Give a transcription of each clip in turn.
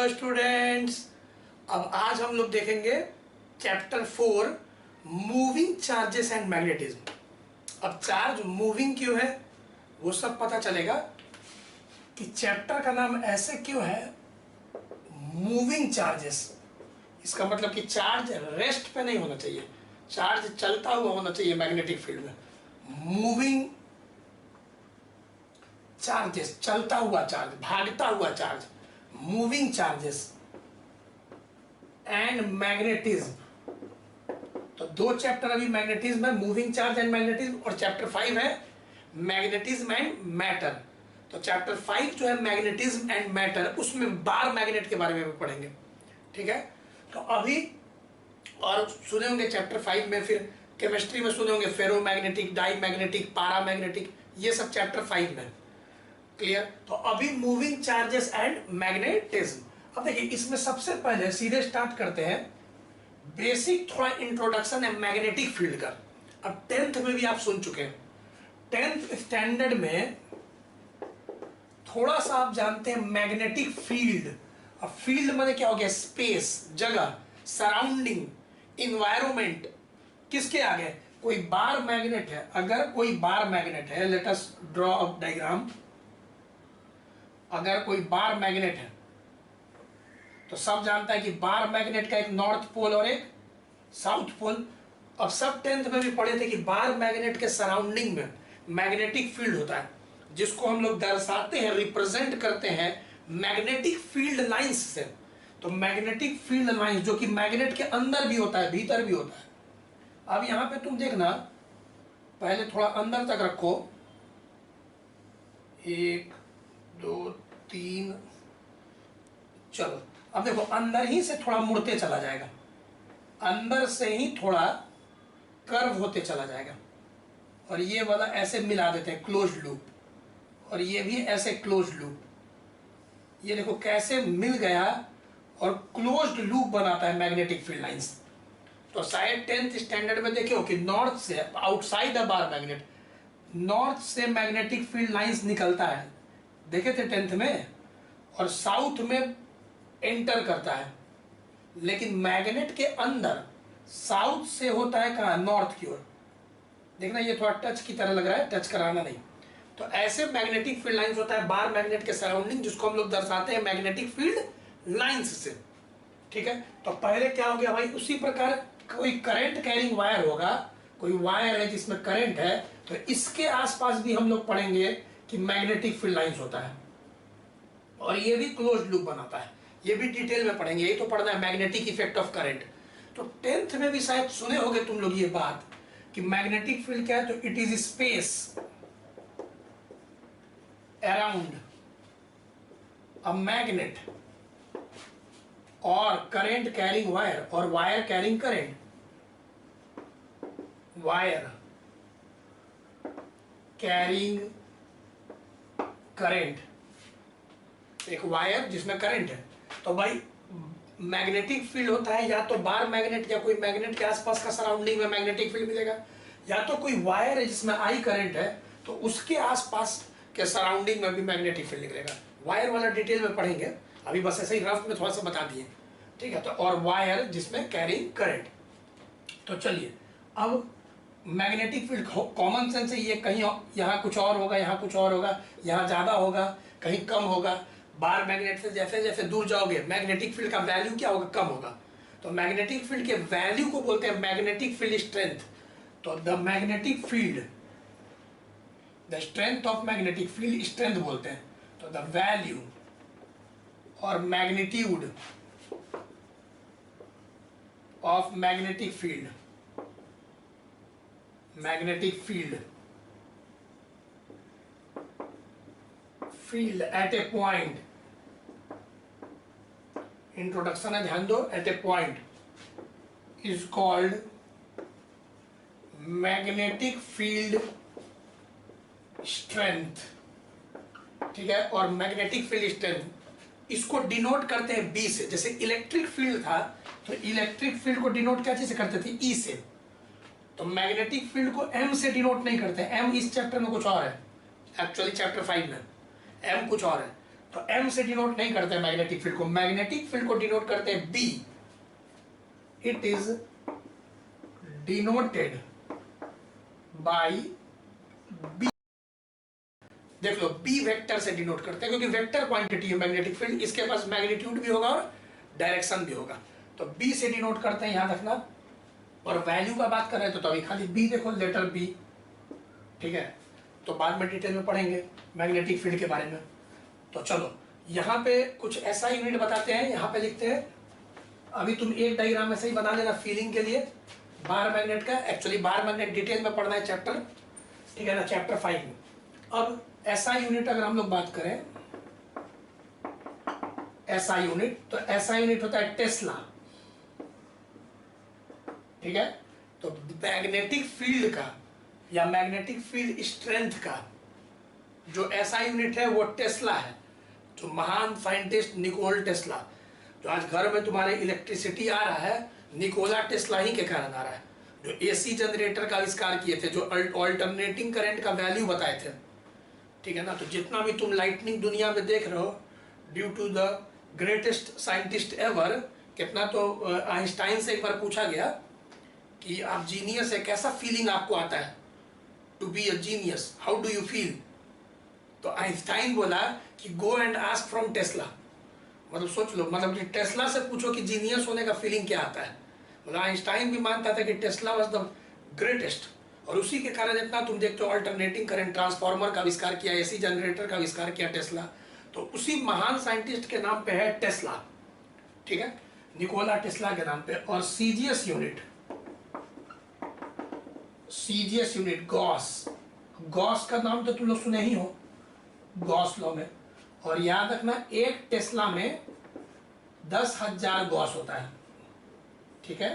Hello students, अब आज हम लोग देखेंगे chapter 4 moving charges and magnetism. अब चार्ज मूविंग क्यों है वो सब पता चलेगा कि चैप्टर का नाम ऐसे क्यों है मूविंग चार्जेस। इसका मतलब कि चार्ज रेस्ट पे नहीं होना चाहिए, चार्ज चलता हुआ होना चाहिए मैग्नेटिक फील्ड में। मूविंग चार्जेस, चलता हुआ चार्ज, भागता हुआ charge, moving charges and magnetism. तो दो चैप्टर अभी मैग्नेटिज्म है, मूविंग चार्ज एंड मैग्नेटिज्म, और चैप्टर 5 है मैग्नेटिज्म एंड मैटर। तो चैप्टर 5 जो है मैग्नेटिज्म एंड मैटर, उसमें बार मैग्नेट के बारे में भी पढ़ेंगे। ठीक है, तो अभी और सुने होंगे चैप्टर 5 में, फिर केमिस्ट्री में सुने होंगे फेरोमैग्नेटिक, डाई मैग्नेटिक, पारामैग्नेटिक, ये सब चैप्टर 5 में। क्लियर। तो अभी मूविंग चार्जेस एंड मैग्नेटिज्म। अब देखिए इसमें सबसे पहले सीधे स्टार्ट करते हैं बेसिक थोड़ा इंट्रोडक्शन है मैग्नेटिक फील्ड का। अब 10th में भी आप सुन चुके हैं, 10th स्टैंडर्ड में थोड़ा सा आप जानते हैं मैग्नेटिक फील्ड। अब फील्ड माने क्या हो गया, स्पेस, जगह, सराउंडिंग, इन्वायरमेंट। किसके आगे कोई बार मैग्नेट है, अगर कोई बार मैग्नेट है, let us draw a diagram. अगर कोई बार मैग्नेट है तो सब जानता है कि बार मैग्नेट का एक नॉर्थ पोल और एक साउथ पोल। अब सब 10th में भी पढ़े थे कि बार मैग्नेट के सराउंडिंग में मैग्नेटिक फील्ड होता है, जिसको हम लोग दर्शाते हैं, रिप्रेजेंट करते हैं मैग्नेटिक फील्ड लाइंस से। तो मैग्नेटिक फील्ड लाइंस जो कि मैग्नेट के अंदर भी होता है, भीतर भी होता है। अब यहां पे तुम देखना, पहले थोड़ा अंदर तक रखो, 1 2 3, चलो अब देखो अंदर ही से थोड़ा मुड़ते चला जाएगा, अंदर से ही थोड़ा कर्व होते चला जाएगा, और ये वाला ऐसे मिला देते हैं क्लोज लूप, और ये भी ऐसे क्लोज लूप। ये देखो कैसे मिल गया और क्लोज्ड लूप बनाता है मैग्नेटिक फील्ड लाइंस। तो शायद 10th स्टैंडर्ड में देखे हो कि नॉर्थ से, outside the bar magnet, north से मैग्नेटिक फील्ड लाइंस निकलता है, देखे थे 10th में, और साउथ में एंटर करता है। लेकिन मैग्नेट के अंदर साउथ से होता है कहां, नॉर्थ की ओर। देखना ये थोड़ा टच की तरह लग रहा है, टच कराना नहीं। तो ऐसे मैग्नेटिक फील्ड लाइंस होता है बार मैग्नेट के सराउंडिंग, जिसको हम लोग दर्शाते हैं मैग्नेटिक फील्ड लाइंस से। ठीक है, तो पहले क्या हो गया भाई, उसी प्रकार कोई करंट कैरिंग वायर होगा, कोई वायर है जिसमें करंट है, तो इसके आसपास भी हम लोग पढ़ेंगे कि मैग्नेटिक फील्ड लाइंस होता है, और ये भी क्लोज लूप बनाता है। ये भी डिटेल में पढ़ेंगे, यही तो पढ़ना है मैग्नेटिक इफेक्ट ऑफ करंट। तो 10th में भी शायद सुने होंगे तुम लोग ये बात कि मैग्नेटिक फील्ड क्या है, तो it is space around a magnet और करंट कैरिंग वायर, और wire carrying current, wire carrying current, एक वायर जिसमें करंट है। तो भाई मैग्नेटिक फील्ड होता है या तो बार मैग्नेट या कोई मैग्नेट के आसपास का सराउंडिंग में मैग्नेटिक फील्ड मिलेगा, या तो कोई वायर है जिसमें आई करंट है तो उसके आसपास के सराउंडिंग में भी मैग्नेटिक फील्ड निकलेगा। वायर वाला डिटेल में पढ़ेंगे, अभी बस ऐसे ही रफ में थोड़ा सा बता दिए। ठीक है, तो और वायर जिसमें कैरिंग करंट। तो चलिए अब मैग्नेटिक फील्ड कॉमन सेंस है, ये कहीं यहाँ कुछ और होगा, यहाँ कुछ और होगा, यहाँ ज्यादा होगा, कहीं कम होगा। बार मैग्नेट से जैसे जैसे दूर जाओगे मैग्नेटिक फील्ड का वैल्यू क्या होगा, कम होगा। तो मैग्नेटिक फील्ड के वैल्यू को बोलते हैं मैग्नेटिक फील्ड स्ट्रेंथ। तो the magnetic field, the strength of magnetic field strength बोलते हैं। तो द वैल्यू और magnitude of magnetic field, magnetic field, field at a point, introduction है ध्यान दो, at a point is called magnetic field strength. ठीक है, और मैग्नेटिक फील्ड स्ट्रेंथ इसको डिनोट करते हैं बी से। जैसे इलेक्ट्रिक फील्ड था तो इलेक्ट्रिक फील्ड को डिनोट क्या चीज से करते थे, ई से। तो मैग्नेटिक फील्ड को एम से डिनोट नहीं करते, एम इस चैप्टर में कुछ और है, एक्चुअली चैप्टर 5 में एम कुछ और है। तो एम से डिनोट नहीं करते मैग्नेटिक फील्ड को, मैग्नेटिक फील्ड को डिनोट करते हैं B. It is denoted by B. देख लो बी वेक्टर से डिनोट करते हैं क्योंकि वेक्टर क्वांटिटी है मैग्नेटिक फील्ड, इसके पास मैग्नीट्यूड भी होगा और डायरेक्शन भी होगा। तो बी से डिनोट करते हैं, याद रखना। और वैल्यू का बात कर रहे थे तो अभी खाली बी देखो, लेटर बी, ठीक है। तो बाद में डिटेल में पढ़ेंगे मैग्नेटिक फील्ड के बारे में। तो चलो यहाँ पे कुछ ऐसा यूनिट बताते हैं, यहाँ पे लिखते हैं। अभी तुम एक डायग्राम ऐसे ही बना लेना फीलिंग के लिए बार मैग्नेट का। एक्चुअली बार मैग्नेट डिटेल में पढ़ना है चैप्टर, ठीक है ना, चैप्टर 5 में। अब ऐसा यूनिट अगर हम लोग बात करें, ऐसा यूनिट, तो ऐसा यूनिट होता है टेस्ला, ठीक है। तो मैग्नेटिक फील्ड का या मैग्नेटिक फील्ड स्ट्रेंथ का जो ऐसा यूनिट है वो टेस्ला है। जो महान साइंटिस्ट निकोल टेस्ला, जो आज घर में तुम्हारे इलेक्ट्रिसिटी आ रहा है, निकोला टेस्ला ही के कारण आ रहा है। जो एसी जनरेटर का आविष्कार किए थे, जो अल्टरनेटिंग करंट का वैल्यू बताए थे, ठीक है ना। तो जितना भी तुम लाइटनिंग दुनिया में देख रहे हो, due to the greatest scientist ever, कितना तो आइंस्टाइन से एक बार पूछा गया कि आप जीनियस है, कैसा फीलिंग आपको आता है to be a genius, how do you feel. तो आइंस्टाइन बोला कि go and ask from Tesla. मतलब सोच लो, मतलब कि टेस्ला से पूछो कि जीनियस होने का फीलिंग क्या आता है। मतलब आइंस्टाइन भी मानता था कि टेस्ला वाज द ग्रेटेस्ट, और उसी के कारण इतना तुम देखते हो अल्टरनेटिंग करंट ट्रांसफार्मर का आविष्कार किया, एसी जनरेटर का आविष्कार किया टेस्ला। तो उसी महान साइंटिस्ट के नाम पे है टेस्ला, ठीक है, निकोला टेस्ला के नाम पे। और CGS unit, CGS unit Gauss, Gauss का नाम तो तुम लोग सुने ही हो गॉस लॉ में। और याद रखना एक टेस्ला में 10,000 गॉस होता है, ठीक है।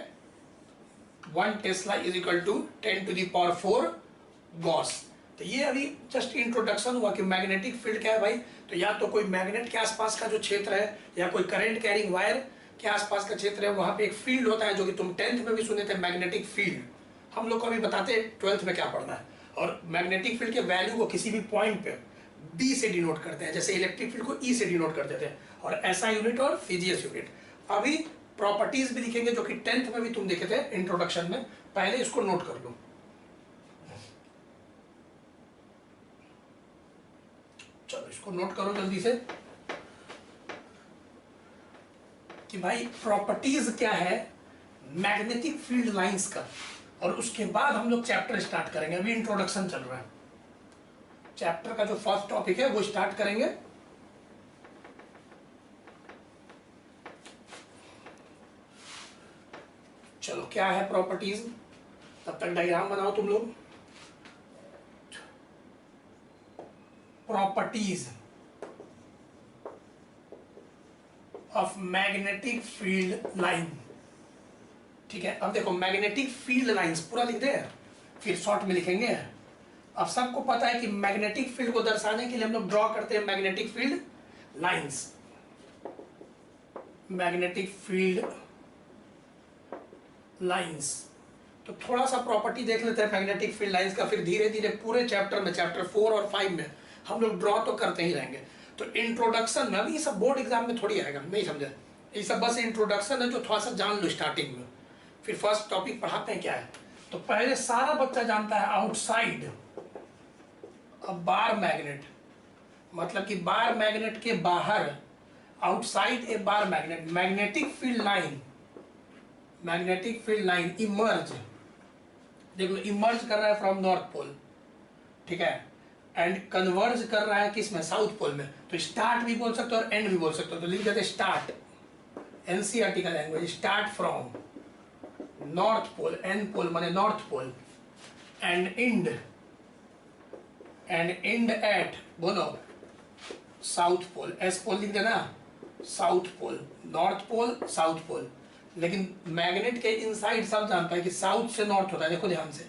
1 tesla is equal to 10 to the power 4 gauss. तो ये अभी जस्ट इंट्रोडक्शन हुआ कि मैग्नेटिक फील्ड क्या है भाई। तो या तो कोई मैग्नेट के आसपास का जो क्षेत्र है या कोई करंट कैरिंग वायर के आसपास का क्षेत्र है, वहां पे एक फील्ड होता है, जो कि तुम 10th में भी सुने थे, मैग्नेटिक फील्ड। हम लोग को अभी बताते हैं 12th में क्या पढ़ना है। और मैग्नेटिक फील्ड के वैल्यू को किसी भी पॉइंट पे बी से डिनोट करते हैं, जैसे इलेक्ट्रिक फील्ड को ई से डिनोट करते थे। और ऐसा यूनिट और सीजीएस यूनिट। अभी प्रॉपर्टीज भी लिखेंगे जो कि 10th में भी तुम देखे थे इंट्रोडक्शन में, पहले इसको नोट कर लो। चलो इसको नोट करो जल्दी से कि भाई प्रॉपर्टीज क्या है मैग्नेटिक फील्ड लाइंस का। और उसके बाद हम लोग चैप्टर स्टार्ट करेंगे, अभी इंट्रोडक्शन चल रहा है। चैप्टर का जो फर्स्ट टॉपिक है वो स्टार्ट करेंगे। चलो क्या है प्रॉपर्टीज, तब तक डायग्राम बनाओ तुम लोग। Properties of magnetic field line, ठीक है। अब देखो मैग्नेटिक फील्ड लाइंस पूरा लिख दे, फिर शॉर्ट में लिखेंगे। अब सबको पता है कि मैग्नेटिक फील्ड को दर्शाने के लिए हम लोग ड्रॉ करते हैं magnetic field lines. Magnetic field lines, तो थोड़ा सा प्रॉपर्टी देख लेते हैं मैग्नेटिक फील्ड लाइंस का, फिर धीरे धीरे पूरे चैप्टर में, चैप्टर 4 और 5 में हम लोग ड्रॉ तो करते ही रहेंगे। तो इंट्रोडक्शन में, अभी ये सब बोर्ड एग्जाम में थोड़ी आएगा, नहीं समझे, ये सब बस इंट्रोडक्शन है जो थोड़ा सा जान लो स्टार्टिंग में, फिर फर्स्ट टॉपिक पढ़ाते हैं क्या है। तो पहले सारा बच्चा जानता है आउटसाइड अ बार मैग्नेट, मतलब कि बार मैग्नेट के बाहर, outside a bar magnet, magnetic field line, magnetic field line emerge, देख लो इमर्ज कर रहा है फ्रॉम नॉर्थ पोल, ठीक है, एंड कन्वर्ज कर रहा है किस में, साउथ पोल में। तो स्टार्ट भी बोल सकते हो और एंड भी बोल सकते हो। तो लिख देते स्टार्ट, एनसीईआरटी का language, start from north pole, N pole माने north pole, and end at बोलो साउथ पोल, एस पोल लिख देना, south pole, north pole south pole. लेकिन मैग्नेट के इनसाइड सब जानता है कि साउथ से नॉर्थ होता है, देखो ध्यान से।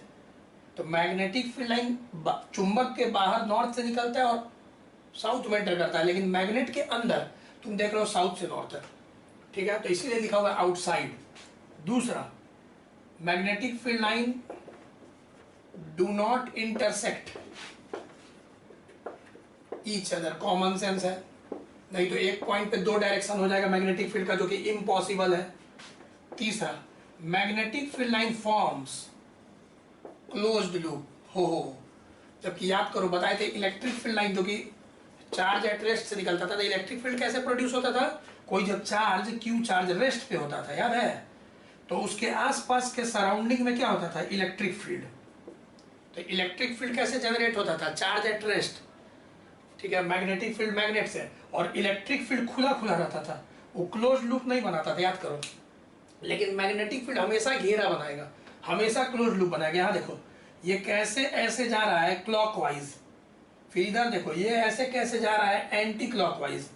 तो मैग्नेटिक फील्ड लाइन चुंबक के बाहर नॉर्थ से निकलता है और साउथ में एंटर करता है, लेकिन मैग्नेट के अंदर तुम देख रहे हो साउथ से नॉर्थ है, ठीक है। तो इसीलिए लिखा हुआ है आउटसाइड। दूसरा, magnetic field line do not intersect each other, common sense है, नहीं तो एक पॉइंट पे दो डायरेक्शन हो जाएगा मैग्नेटिक फील्ड का, जो कि इम्पॉसिबल है। तीसरा, magnetic field line forms closed loop. हो जबकि याद करो बताए थे इलेक्ट्रिक फील्ड लाइन जो कि चार्ज एट रेस्ट से निकलता था, तो इलेक्ट्रिक फील्ड कैसे प्रोड्यूस होता था? कोई जब चार्ज क्यू चार्ज रेस्ट पे होता था, याद है, तो उसके आसपास के सराउंडिंग में क्या होता था? Electric field. तो इलेक्ट्रिक फील्ड कैसे जनरेट होता था? चार्ज एट रेस्ट, ठीक है, मैग्नेटिक फील्ड मैग्नेट से, और इलेक्ट्रिक फील्ड खुला खुला रहता था, वो क्लोज लूप नहीं बनाता था, याद करो। लेकिन मैग्नेटिक फील्ड हमेशा घेरा बनाएगा, हमेशा क्लोज लूप बनाएगा। यहाँ देखो ये कैसे ऐसे जा रहा है क्लॉकवाइज, फिर इधर देखो ये ऐसे कैसे जा रहा है एंटी क्लॉकवाइज।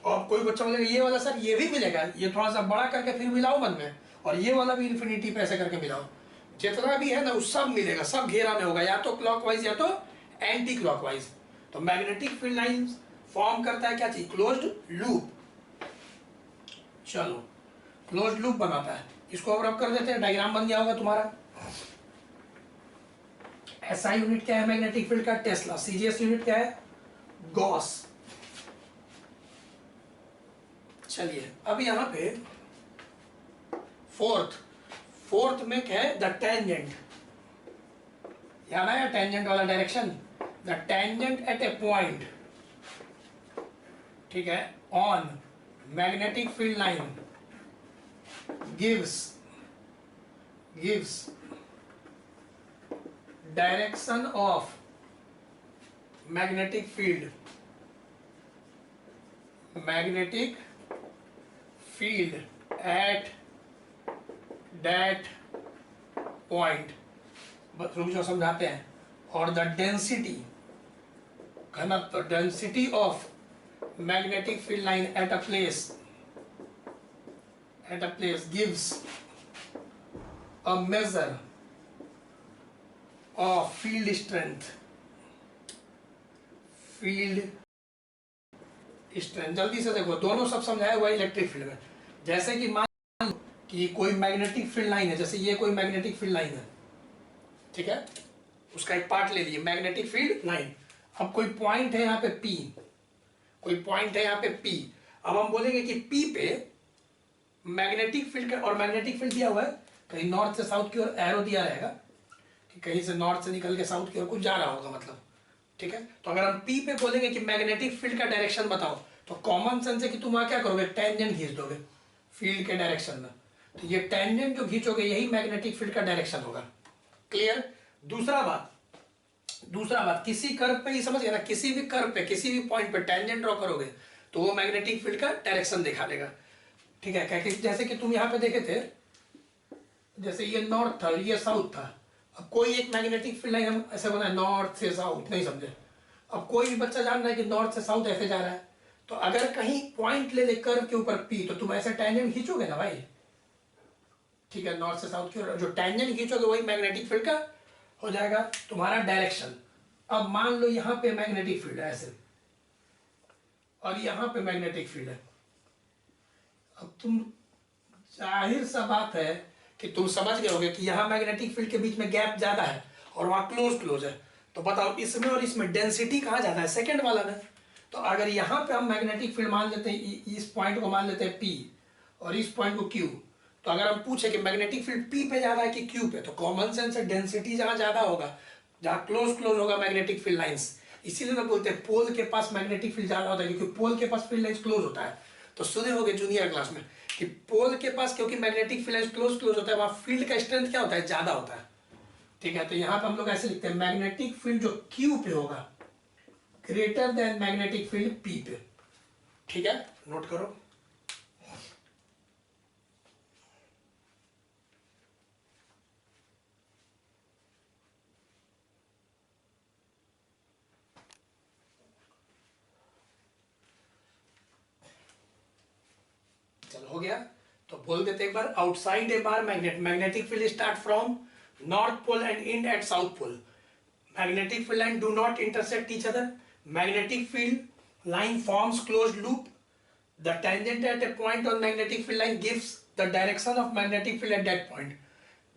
और कोई बच्चा बोलेगा ये वाला सर ये भी मिलेगा, ये थोड़ा सा बड़ा करके फिर मिलाओ मन में, और ये वाला भी इन्फिनिटी पे ऐसे करके मिलाओ, जितना भी है ना वो सब मिलेगा, सब घेरा में होगा, या तो क्लॉकवाइज या तो एंटी क्लॉकवाइज। तो मैग्नेटिक फील्ड लाइन फॉर्म करता है क्या चीज? Closed loop. चलो क्लोज्ड लूप बनाता है, इसको अब रब कर देते हैं, डायग्राम बन गया होगा तुम्हारा। एसआई यूनिट क्या है मैग्नेटिक फील्ड का? टेस्ला। सीजीएस यूनिट क्या है? गॉस। चलिए अब यहाँ पे फोर्थ में क्या है? The tangent. याद आया टेंजेंट वाला direction? The tangent at a point, ठीक है, on magnetic field line gives direction of magnetic field at that point, बस रुक जाओ समझाते हैं। और द डेंसिटी, घनत्व, density of magnetic field line at a place gives a measure of field strength। जल्दी से देखो, दोनों सब समझाया हुआ इलेक्ट्रिक फील्ड में। जैसे कि मान लो कि कोई मैग्नेटिक फील्ड लाइन है, जैसे ये कोई मैग्नेटिक फील्ड लाइन है, ठीक है, उसका एक पार्ट ले लिए मैग्नेटिक फील्ड लाइन। अब कोई पॉइंट है यहाँ पे P, कोई पॉइंट है यहाँ पे P। अब हम बोलेंगे कि P पे मैग्नेटिक फील्ड का, और मैग्नेटिक फील्ड दिया हुआ है कहीं नॉर्थ से साउथ की ओर, एरो दिया रहेगा कि कहीं से नॉर्थ से निकल के साउथ की ओर कुछ जा रहा होगा मतलब, ठीक है। तो अगर हम P पे बोलेंगे कि मैग्नेटिक फील्ड का डायरेक्शन बताओ, तो कॉमन सेंस है कि तुम वहां क्या करोगे? टेंजेंट खींच दोगे फील्ड के डायरेक्शन में। तो ये टेंजेंट जो खींचोगे यही मैग्नेटिक फील्ड का डायरेक्शन होगा। क्लियर? दूसरा बात किसी कर्व पे ही समझ गए ना, किसी भी कर्व पे किसी भी पॉइंट पे टेंजेंट ड्रॉ करोगे तो वो मैग्नेटिक फील्ड का डायरेक्शन दिखा देगा, ठीक है। क्या जैसे कि तुम यहाँ पे देखे थे, जैसे ये नॉर्थ था ये साउथ था, अब कोई एक मैग्नेटिक फील्ड लाइन हम ऐसे बनाए नॉर्थ से साउथ, नहीं समझे। अब कोई भी बच्चा जान रहा है कि नॉर्थ से साउथ ऐसे जा रहा है, तो अगर कहीं पॉइंट ले कर्व के ऊपर पी, तो तुम ऐसे टेंजेंट खींचोगे ना भाई, ठीक है, नॉर्थ से साउथ की ओर जो टेंजेंट खींचोगे वही मैग्नेटिक फील्ड का हो जाएगा तुम्हारा डायरेक्शन। अब मान लो यहाँ पे मैग्नेटिक फील्ड है ऐसे, और यहाँ पे मैग्नेटिक फील्ड है। अब तुम, जाहिर सा बात है कि तुम समझ गए होगे कि यहाँ मैग्नेटिक फील्ड के बीच में गैप ज्यादा है और वहां क्लोज है। तो बताओ इसमें और इसमें डेंसिटी कहाँ ज्यादा है? सेकंड वाला में। तो अगर यहाँ पे हम मैग्नेटिक फील्ड मान लेते हैं, इस पॉइंट को मान लेते हैं P और इस पॉइंट को Q, तो अगर हम पूछे कि मैग्नेटिक फील्ड P पे ज्यादा है कि Q पे, तो कॉमन सेंस है डेंसिटी जहां ज्यादा होगा, जहां क्लोज होगा मैग्नेटिक फील्ड लाइंस, इसीलिए तो बोलते हैं पोल के पास मैग्नेटिक फील्ड ज्यादा होता है, क्योंकि पोल के पास फील्ड लाइंस क्लोज होता है। तो सुने होंगे जूनियर क्लास में कि पोल के पास क्योंकि मैग्नेटिक फील्ड लाइंस क्लोज होता है, वहां फील्ड का स्ट्रेंथ क्या होता है? ज्यादा होता है, ठीक है। तो यहाँ पे हम लोग ऐसे लिखते हैं मैग्नेटिक फील्ड जो Q पे होगा greater than magnetic field P पे, ठीक है, नोट करो। चलो हो गया, तो बोल देते एक बार, outside a bar magnetic field start from north pole and end at south pole. Magnetic field line do not intersect each other. Magnetic field line forms closed loop. The tangent at a point on magnetic field line gives the direction of magnetic field at that point.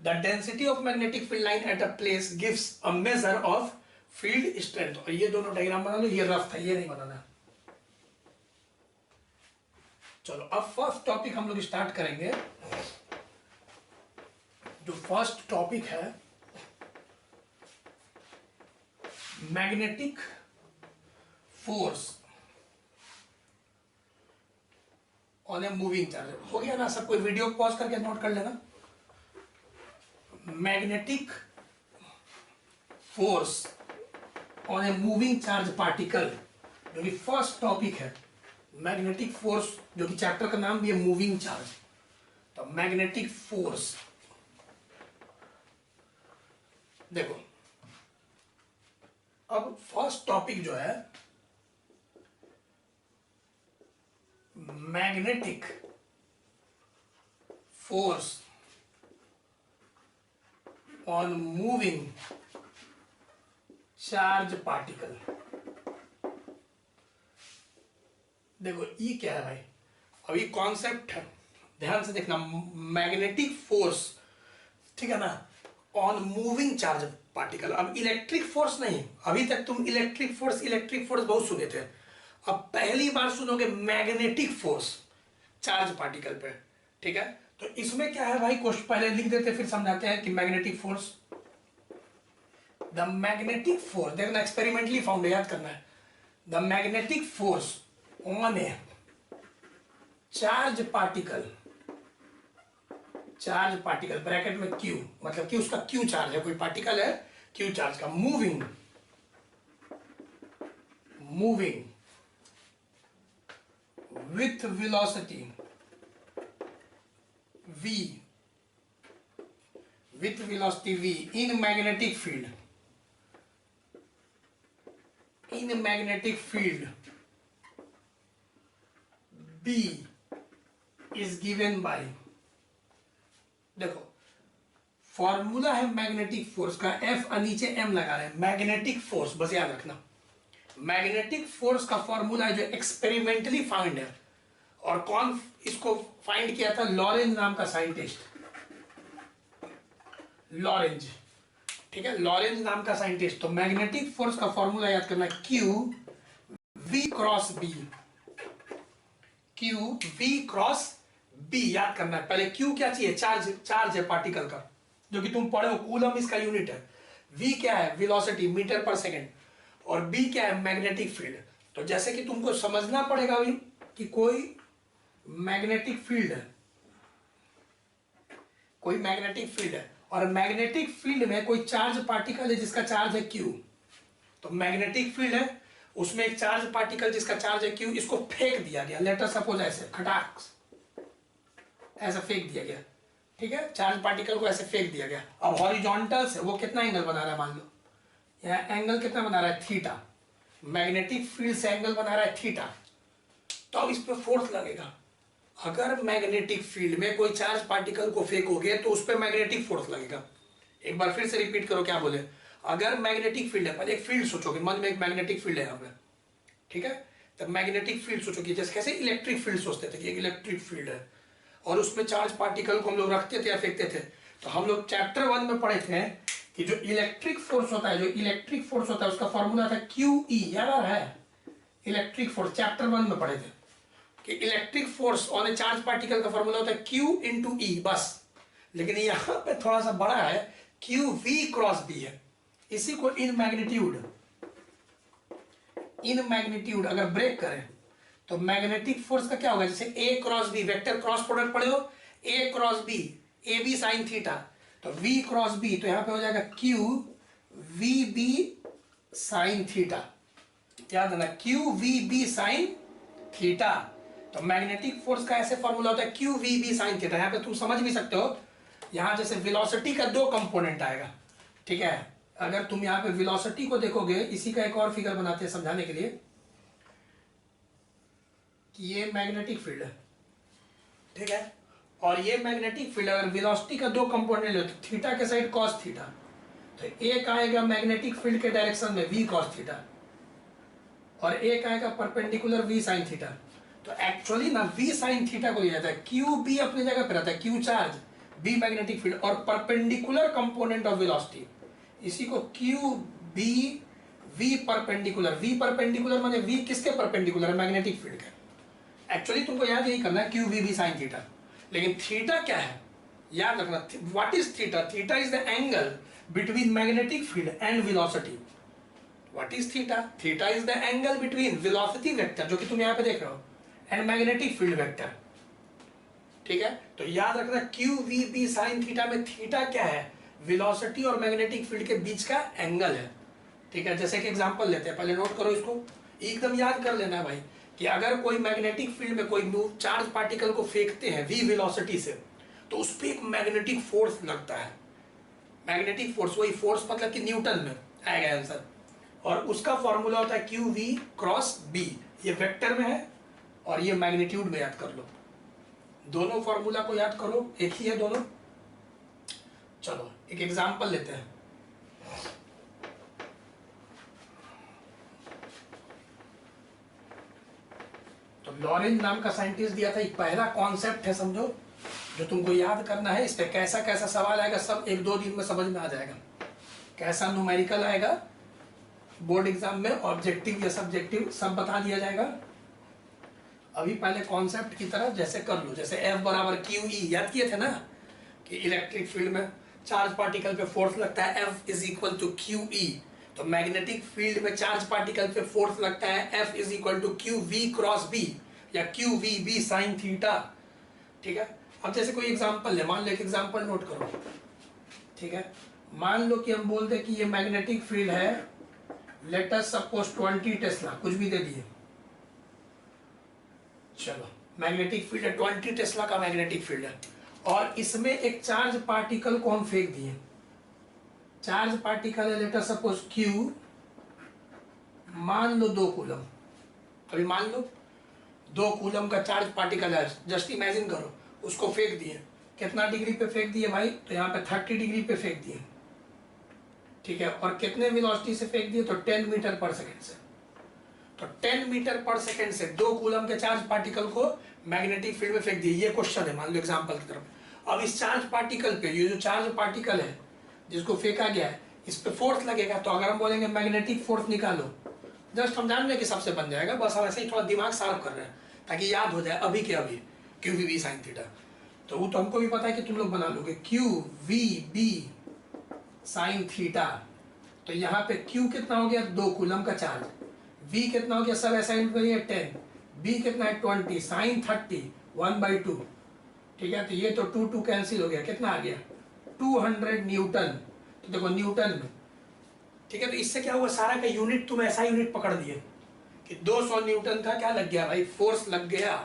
The density of magnetic field line at a place gives a measure of field strength. और ये दोनों diagram बना लो, ये rough था, ये नहीं बनाना। चलो अब फर्स्ट टॉपिक हम लोग स्टार्ट करेंगे। जो फर्स्ट टॉपिक है magnetic force on a moving charge. हो गया ना? सब कोई वीडियो पॉज करके नोट कर लेना। Magnetic force on a moving charge particle, जो कि फर्स्ट टॉपिक है। मैग्नेटिक फोर्स, जो कि चैप्टर का नाम भी है मूविंग चार्ज। तो मैग्नेटिक फोर्स, देखो अब फर्स्ट टॉपिक जो है magnetic force on moving charge particle. देखो ये क्या है भाई? अब ये कॉन्सेप्ट है, ध्यान से देखना। मैग्नेटिक फोर्स, ठीक है ना, ऑन मूविंग चार्ज पार्टिकल। अब इलेक्ट्रिक फोर्स नहीं, अभी तक तुम इलेक्ट्रिक फोर्स बहुत सुने थे। अब पहली बार सुनोगे मैग्नेटिक फोर्स चार्ज पार्टिकल पे, ठीक है? तो इसमें क्या है भाई, क्वेश्चन पहले लिख देते फिर समझाते हैं कि magnetic force. The magnetic force, देखना एक्सपेरिमेंटली फाउंड, याद करना है। The magnetic force on A charge particle, charge particle bracket में क्यू, मतलब कि उसका क्यू चार्ज है, कोई पार्टिकल है क्यू चार्ज का, moving with velocity v, with velocity v in magnetic field, b is given by, देखो फॉर्मूला है मैग्नेटिक फोर्स का, F नीचे M लगा रहे हैं। मैग्नेटिक फोर्स बस याद रखना, मैग्नेटिक फोर्स का फॉर्मूला है जो एक्सपेरिमेंटली फाइंड है। और कौन इसको फाइंड किया था? लॉरेंज नाम का साइंटिस्ट, लॉरेंज, ठीक है, लॉरेंज नाम का साइंटिस्ट। तो मैग्नेटिक फोर्स का फॉर्मूला याद करना, Q V cross B, Q V cross B याद करना है। पहले क्यू क्या चाहिए? चार्ज है पार्टिकल का, जो कि तुम पढ़े हो, कूलम इसका यूनिट है। वी क्या है? वेलोसिटी, मीटर पर सेकेंड। और बी क्या है? Magnetic field. तो जैसे कि तुमको समझना पड़ेगा अभी कि कोई मैग्नेटिक फील्ड है, कोई मैग्नेटिक फील्ड है, और मैग्नेटिक फील्ड में कोई चार्ज पार्टिकल है जिसका चार्ज है क्यू। तो मैग्नेटिक फील्ड है, उसमें एक चार्ज पार्टिकल जिसका चार्ज है क्यू, इसको फेंक दिया गया। लेटर सपोज ऐसे खटाक ऐसा फेंक दिया गया, ठीक है, चार्ज पार्टिकल को ऐसे फेंक दिया गया। अब हॉरिजॉन्टल से वो कितना एंगल बना रहा है? मान लो यह एंगल कितना बना रहा है? थीटा। मैग्नेटिक फील्ड से एंगल बना रहा है थीटा। तो अब इस पर फोर्स लगेगा। अगर मैग्नेटिक फील्ड में कोई चार्ज पार्टिकल को फेंकोगे तो उस पर मैग्नेटिक फोर्स लगेगा। एक बार फिर से रिपीट करो, क्या बोले? अगर मैग्नेटिक फील्ड है, पहले एक फील्ड सोचोगे, मन में एक मैग्नेटिक फील्ड है यहाँ पे, ठीक है? तो मैग्नेटिक फील्ड सोचोगे, जैसे कैसे इलेक्ट्रिक फील्ड सोचते थे कि एक इलेक्ट्रिक फील्ड है और उसमें चार्ज पार्टिकल को हम लोग रखते थे या फेंकते थे। तो हम लोग चैप्टर 1 में पढ़े थे कि जो इलेक्ट्रिक फोर्स होता है, उसका फॉर्मूला था क्यू ई, याद है? इलेक्ट्रिक फोर्स चैप्टर 1 में पढ़े थे कि electric force on A charge particle का फॉर्मूला होता है Q इंटू ई, बस। लेकिन यहां पे थोड़ा सा बड़ा है, क्यू वी क्रॉस बी है। इसी को इन मैग्नीट्यूड अगर ब्रेक करें तो मैग्नेटिक फोर्स का क्या होगा? जैसे A cross B, vector cross product पढ़े हो, A cross B, A B sine theta, तो V क्रॉस बी, तो यहां पे हो जाएगा Q V B sine theta. याद है ना? Q V B sine theta. तो मैग्नेटिक फोर्स का ऐसे फॉर्मूला होता है Q V B sine theta. यहां पे तुम समझ भी सकते हो, यहां जैसे वेलोसिटी का 2 कंपोनेंट आएगा, ठीक है? अगर तुम यहां पे वेलोसिटी को देखोगे, इसी का एक और फिगर बनाते हैं समझाने के लिए कि ये मैग्नेटिक फील्ड है, ठीक है? और ये मैग्नेटिक फील्ड अगर वेलोसिटी का 2 कंपोनेंट ले तो थीटा के साइड कॉस थीटा, तो एक आएगा मैग्नेटिक फील्ड के डायरेक्शन में वी कॉस थीटा, और एक आएगा परपेंडिकुलर वी साइन थीटा। तो एक्चुअली ना वी साइन थीटा को लिया जाता है, क्यू बी अपनी जगह पे रहता है, Q charge, B magnetic field, और परपेंडिकुलर कंपोनेंट ऑफ वेलोसिटी, इसी को क्यू बी वी परपेंडिकुलर माने वी किसके परपेंडिकुलर? मैग्नेटिक फील्ड के। एक्चुअली तुमको याद यही करना है Q V B sine theta, लेकिन थीटा क्या है याद रखना। What is theta? Theta is the angle between magnetic field and velocity. What is theta? Theta is the angle between velocity vector जो कि तुम यहाँ पे देख रहे हो एंड मैग्नेटिक फील्ड वेक्टर। ठीक है, तो याद रखना Q V B sine theta में थीटा क्या है? वेलोसिटी और मैग्नेटिक फील्ड के बीच का एंगल है। ठीक है, जैसे कि एग्जांपल लेते हैं, पहले नोट करो इसको, एकदम याद कर लेना भाई कि अगर कोई मैग्नेटिक फील्ड में कोई चार्ज पार्टिकल को फेंकते हैं v वेलोसिटी से, तो उस पर एक मैग्नेटिक फोर्स लगता है। मैग्नेटिक फोर्स, वही फोर्स मतलब कि न्यूटन में आएगा आंसर, और उसका फॉर्मूला होता है क्यू वी क्रॉस बी। ये वेक्टर में है और ये मैग्नीट्यूड में, याद कर लो। दोनों फॉर्मूला को याद करो, एक ही है दोनों। चलो एक एग्जांपल लेते हैं। तो लॉरेंज नाम का साइंटिस्ट दिया था, एक पहला कॉन्सेप्ट है समझो, जो तुमको याद करना है। इस पे कैसा कैसा सवाल आएगा सब 1-2 दिन में समझ में आ जाएगा। कैसा न्यूमेरिकल आएगा बोर्ड एग्जाम में, ऑब्जेक्टिव या सब्जेक्टिव सब बता दिया जाएगा। अभी पहले कॉन्सेप्ट की तरह जैसे कर लो, जैसे F बराबर क्यू ई याद किए थे ना, कि इलेक्ट्रिक फील्ड में चार्ज पार्टिकल पे फोर्स लगता है F is equal to Q E, तो मैग्नेटिक फील्ड में चार्ज पार्टिकल पे फोर्स लगता है F is equal to Q V cross B या Q V B sine theta. ठीक है, अब जैसे कोई एग्जांपल ले, मान लो एक एग्जांपल नोट करो। ठीक है, मान लो कि हम बोलते कि ये मैग्नेटिक फील्ड है, लेट अस सपोज 20 टेस्ला, कुछ भी दे दिए। चलो मैग्नेटिक फील्ड है, 20 टेस्ला का मैग्नेटिक फील्ड है, और इसमें एक चार्ज पार्टिकल को हम फेंक दिए। चार्ज पार्टिकल है लेट अस सपोज क्यू, मान लो 2 कूलम। अभी मान लो 2 कूलम का चार्ज पार्टिकल है, जस्ट इमेजिन करो, उसको फेंक दिए। कितना डिग्री पे फेंक दिए भाई? तो यहाँ पे 30 डिग्री पे फेंक दिए। ठीक है, और कितने वेलोसिटी से फेंक दिए? तो 10 मीटर पर सेकेंड से। तो 10 मीटर पर सेकेंड से 2 कूलम के चार्ज पार्टिकल को मैग्नेटिक फील्ड में फेंक दिए। ये क्वेश्चन है, मान लो एग्जांपल की तरफ। अब इस चार्ज पार्टिकल पे, ये जो चार्ज पार्टिकल है जिसको फेंका गया है, इस पे फोर्स लगेगा। तो अगर हम बोलेंगे मैग्नेटिक फोर्स निकालो, जस्ट हम जान रहे कि सबसे बन जाएगा, बस हम ऐसे ही थोड़ा दिमाग शार्प कर रहे हैं ताकि याद हो जाए अभी के अभी Q V B sine theta. तो वो तो हमको भी पता है कि तुम लोग बना लोगे, Q V B sine theta. तो यहाँ पे क्यू कितना हो गया? 2 कूलम का चार्ज। v कितना हो गया? सब असाइन करिए 10। b कितना है? 20 साइन 30 1/2। ठीक है, तो ये तो 2 कैंसिल हो गया, कितना आ गया? 200 न्यूटन। तो देखो न्यूटन में। ठीक है, तो इससे क्या हुआ, सारा का यूनिट तुम ऐसा यूनिट पकड़ दिए कि 200 न्यूटन का क्या लग गया भाई? फोर्स लग गया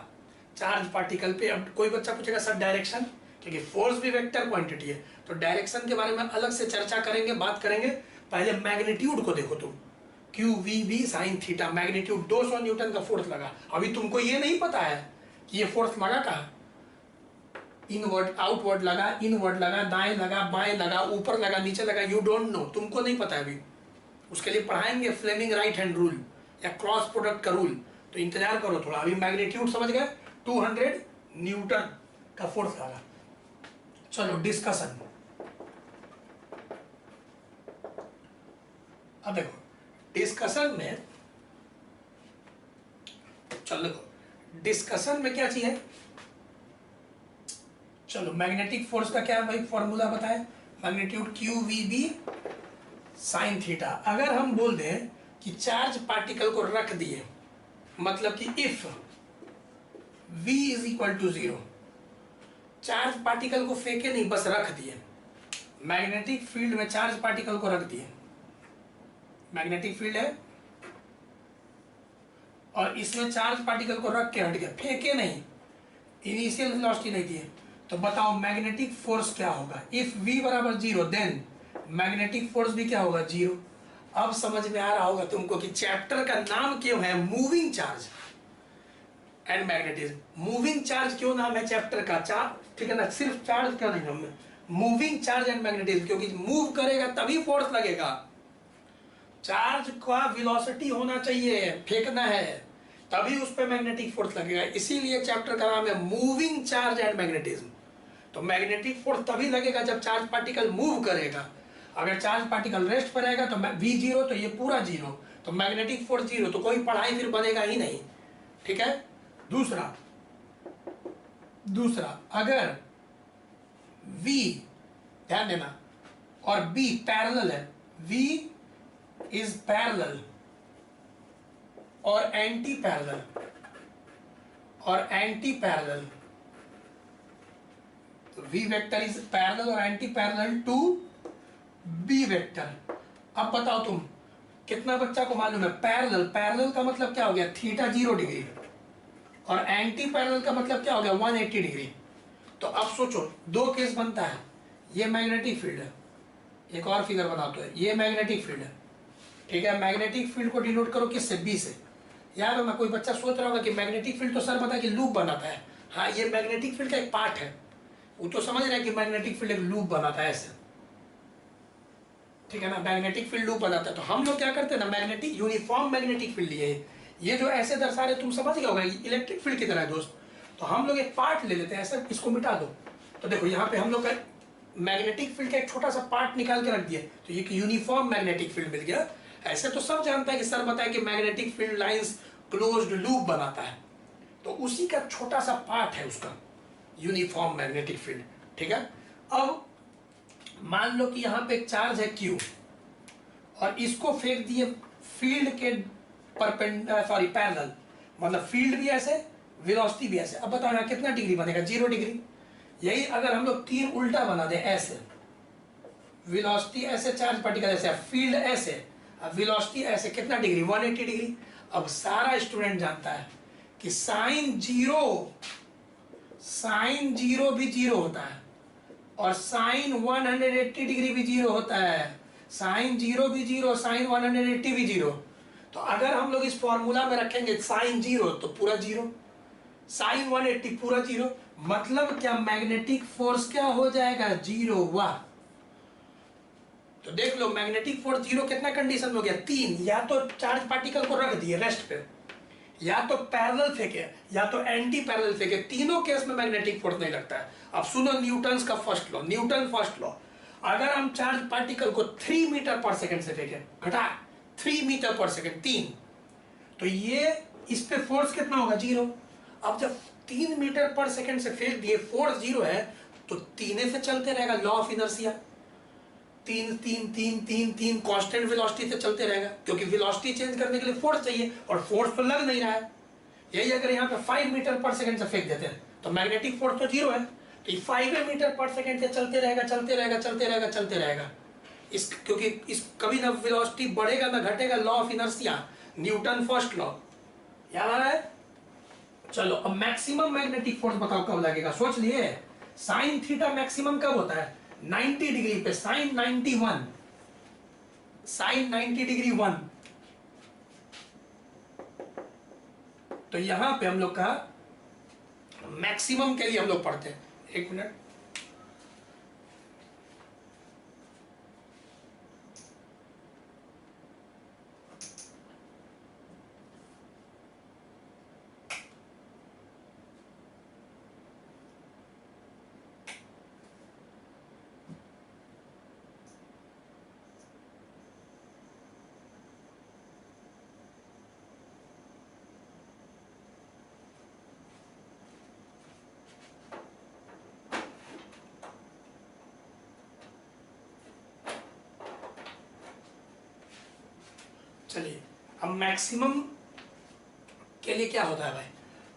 चार्ज पार्टिकल पे। अब कोई बच्चा पूछेगा सर डायरेक्शन, क्योंकि फोर्स भी वेक्टर क्वांटिटी है, तो डायरेक्शन के बारे में अलग से चर्चा करेंगे, बात करेंगे। पहले मैग्नीट्यूड को देखो तुम, Q V B sine theta, magnitude 200 newton का फोर्स लगा। अभी तुमको ये नहीं पता है कि ये फोर्स लगा कहाँ, इनवर्ड आउटवर्ड लगा, इनवर्ड लगा, दाएं लगा, बाएं लगा, ऊपर लगा, नीचे लगा, यू डोंट नो, तुमको नहीं पता है अभी। उसके लिए पढ़ाएंगे फ्लेमिंग राइट हैंड रूल या क्रॉस प्रोडक्ट का रूल, तो इंतजार करो थोड़ा। अभी मैग्नीट्यूड समझ गए, 200 न्यूटन का फोर्स लगा। चलो डिस्कशन। अब देखो डिस्कशन में, चलो देखो डिस्कशन में क्या चाहिए। चलो मैग्नेटिक फोर्स का क्या भाई फॉर्मूला बताए, magnitude Q V B sine theta. अगर हम बोल दें कि चार्ज पार्टिकल को रख दिए, मतलब कि if v is equal to 0, charge particle को फेंके नहीं, बस रख दिए। मैग्नेटिक फील्ड में चार्ज पार्टिकल को रख दिए, मैग्नेटिक फील्ड है और इसमें चार्ज पार्टिकल को रख के हट गया, फेंके नहीं, इनिशियल वेलोसिटी नहीं दिए, तो बताओ मैग्नेटिक फोर्स क्या होगा। इफ v बराबर 0 देन मैग्नेटिक फोर्स भी क्या होगा? 0। अब समझ में आ रहा होगा तुमको कि चैप्टर का नाम क्यों है moving charge and magnetism. Moving charge क्यों नाम है चैप्टर का? ठीक है ना, सिर्फ चार्ज क्यों नहीं नाम है, मूविंग चार्ज एंड मैग्नेटिज्म, क्योंकि मूव करेगा तभी फोर्स लगेगा। चार्ज का वेलोसिटी होना चाहिए, फेंकना है, तभी उस पर मैग्नेटिक फोर्स लगेगा। इसीलिए चैप्टर का नाम है मूविंग चार्ज एंड मैग्नेटिज्म। तो मैग्नेटिक फोर्स तभी लगेगा जब चार्ज पार्टिकल मूव करेगा। अगर चार्ज पार्टिकल रेस्ट पर रहेगा तो v 0, तो ये पूरा 0, तो मैग्नेटिक फोर्स 0, तो कोई पढ़ाई फिर बनेगा ही नहीं। ठीक है, दूसरा अगर V, ध्यान देना, और B पैरेलल है, V इज पैरेलल और एंटी पैरेलल, तो V वेक्टर इज पैरेलल और anti parallel to B vector. अब बताओ तुम, कितना बच्चा को मालूम है पैरेलल का मतलब क्या हो गया, थीटा 0 डिग्री, और एंटी पैरेलल का मतलब क्या हो गया, 180 डिग्री। तो अब सोचो, दो केस बनता है, ये मैग्नेटिक फील्ड है, एक और फिगर बनाते हैं, ये मैग्नेटिक फील्ड है, ठीक है। मैग्नेटिक फील्ड को डिनोट करो किससे, बी से। याद होगा, कोई बच्चा सोच रहा होगा कि मैग्नेटिक फील्ड तो सर पता है कि लूप बनाता है। हाँ, ये मैग्नेटिक फील्ड का एक पार्ट है, वो तो समझ रहा है कि मैग्नेटिक फील्ड एक लूप बनाता है ऐसे, ठीक है ना, मैग्नेटिक फील्ड लूप बनाता है। तो हम लोग क्या करते हैं ना, मैग्नेटिक यूनिफॉर्म मैग्नेटिक फील्ड लिए, ये जो ऐसे दर्शा रहे तुम समझ गए होगा, इलेक्ट्रिक फील्ड की तरह है दोस्त। तो हम लोग एक पार्ट ले लेते हैं ऐसा, इसको मिटा दो, तो देखो यहाँ पे हम लोग का मैग्नेटिक फील्ड का एक छोटा सा पार्ट निकाल के रख दिया, तो ये यूनिफॉर्म मैग्नेटिक फील्ड मिल गया। ऐसे तो सब जानता है कि सर बताया कि magnetic field lines closed loop बनाता है, तो उसी का छोटा सा पार्ट है उसका यूनिफॉर्म मैग्नेटिक फील्ड, ठीक है। अब मान लो कि यहाँ पे एक चार्ज है Q, और इसको फेंक दिए फील्ड के पैरेलल, मतलब फील्ड भी ऐसे, वेलोसिटी भी ऐसे। अब बताओ यहाँ कितना डिग्री बनेगा, 0 डिग्री। यही अगर हम लोग तीर उल्टा बना दें, ऐसे वेलोसिटी ऐसे, चार्ज पार्टिकल ऐसे, फील्ड ऐसे, अब वेलोसिटी ऐसे, कितना डिग्री, 180 डिग्री। अब सारा स्टूडेंट जानता है कि साइन जीरो भी 0 होता है, और साइन 180 डिग्री भी 0 होता है। साइन 0 भी 0, साइन 180 भी 0। तो अगर हम लोग इस फॉर्मूला में रखेंगे साइन 0 तो पूरा 0, साइन 180 पूरा 0, मतलब क्या, मैग्नेटिक फोर्स क्या हो जाएगा, 0। वाह, तो देख लो मैग्नेटिक फोर्स 0 कितना कंडीशन में हो गया, 3, या तो चार्ज पार्टिकल को रख दिए रेस्ट पे, या तो पैरेलल फेंके, या तो एंटी पैरेलल फेंके, तीनों केस में मैग्नेटिक फोर्स नहीं लगता है। अब सुनो न्यूटन का first law, Newton first law, अगर हम चार्ज पार्टिकल को 3 मीटर पर सेकंड से फेंके, घटा 3 मीटर पर सेकंड, 3, तो ये इस पे फोर्स कितना होगा, 0। अब जब 3 मीटर पर सेकंड से फेंक दिए, फोर्स 0 है, तो 3 से चलते रहेगा, law of inertia, 3 3 3 3 3 constant velocity से चलते रहेगा, क्योंकि वेलोसिटी चेंज करने के लिए फोर्स चाहिए, और फोर्स तो लग नहीं रहा है। यही अगर यहाँ पे 5 मीटर पर सेकंड से फेंक देते हैं, तो मैग्नेटिक फोर्स तो 0 है, तो ये 5 मीटर पर सेकंड से चलते रहेगा, चलते रहेगा, चलते रहेगा, चलते रहेगा। इस क्योंकि इस कभी ना वेलोसिटी बढ़ेगा ना घटेगा, law of inertia, Newton first law, याद आ रहा है। चलो अब मैक्सिमम मैग्नेटिक फोर्स बताओ कब लगेगा, सोच लिए। साइन थीटा मैक्सिमम कब होता है, 90 डिग्री पे, साइन 91, साइन 90 डिग्री 1। तो यहां पे हम लोग का मैक्सिमम के लिए हम लोग पढ़ते हैं, 1 मिनट, चलिए। अब मैक्सिमम के लिए क्या होता है भाई,